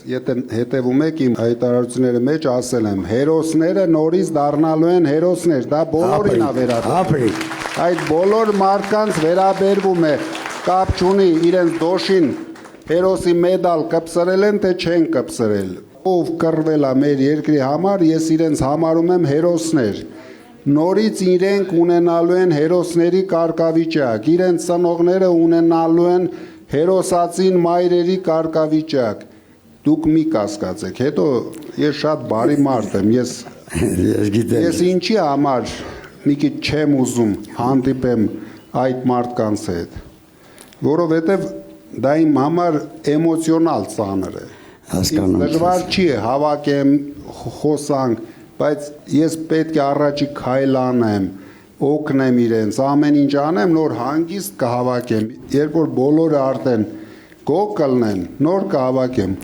եթե հետևում եք իմ հայտարարությունների մեջ ասել եմ, հերոսները նորից դառնալու են հերոսներ, դա բոլորին է վերաբերում։ Այդ բոլոր մարդկանց վերաբերվում է, կապ չունի իրենց դոշին հերոսի մեդալ կպսրել են, թե չեն կպսրել։ Ով կռվել է մեր երկրի համար, ես իրենց համարում եմ հերոսներ։ Նորից իրենք ունենալու են հերոսների կարգավիճակ, իրենց ծնողները ունենալու են հերոսացին մայրերի կարգավիճակ։ Դուք մի կասկածեք, հետո ես շատ բարի մարդ եմ, ես ինչի համար մի քիչ չեմ ուզում հանդիպեմ այդ մարդկանց հետ, որովհետև դա իմ համար էմոցիոնալ ծանր է։ Դժվար չի հավաքեմ, խոսանք, բայց ես պետք է առաջի քայլ անեմ, օգնեմ իրենց, ամեն ինչ անեմ, նոր հանգիստ կհավաքեմ, երբ որ բոլորը արդեն գոհ կլինեն, նոր կհավաքեմ։